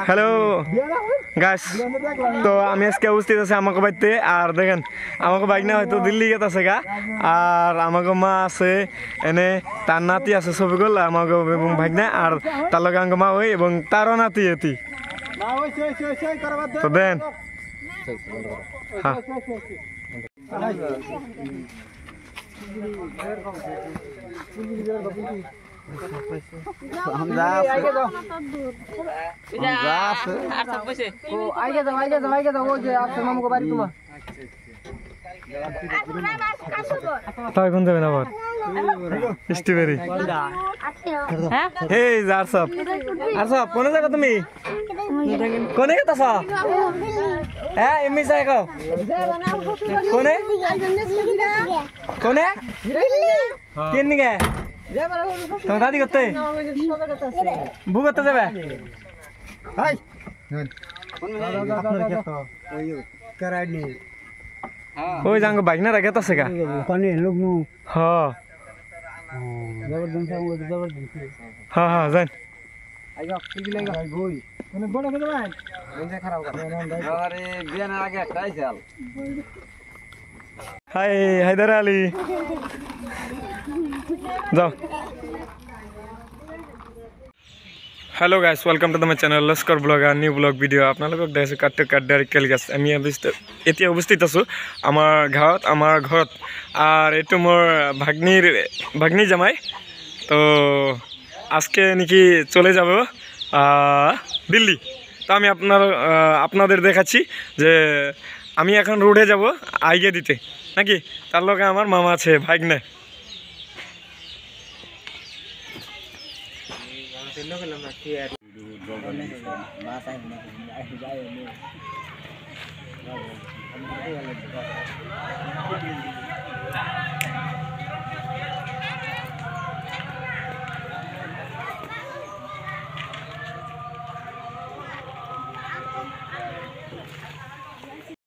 Hello guys, তো আমি আজকে উপস্থিত আছি আমাকে বাড়িতে। আর দেখেন আমাকে বাইক না হয়তো দিল্লি গেছে গা, আর আমাকে মা আছে এনে, তার নাতি আছে সবিগুল আমাকে এবং ভাগনা, আর তার লগে আমাকে মা ওই এবং তারও নাতি এটি। তো দেন হ্যাঁ কোন যাবেন আবার স্ট্রবেরি? এই আরসব আরসব কোনে যাবে তুমি? কোনে গেতাছ? হ্যাঁ এমনি চাই কও কোনে কোনে কেন নিগে তোমার দাদি করতে বু করতে যাবে? ওই যাঙ্গ বাইক না রাখে আছে গা হ্যাঁ হ্যাঁ যান হাই হায়দার আলী যাও। Hello guys, welcome to the my channel Laskar blog और न्यू ब्लॉग भिडिओ। आपलोक देखे काट डायरेक्ट केलगास आमी एतिया अवस्थित आसो आमार घरत और एटु मोर भाग्नी जामाई। तो आज के निकी चले যাব दिल्ली। तो आमी आपनादेर देखाচ্ছি যে আমি এখন রোডে যাব আইগে দিতে নাকি, তার লগে আমার মামা আছে ভাগ্নে।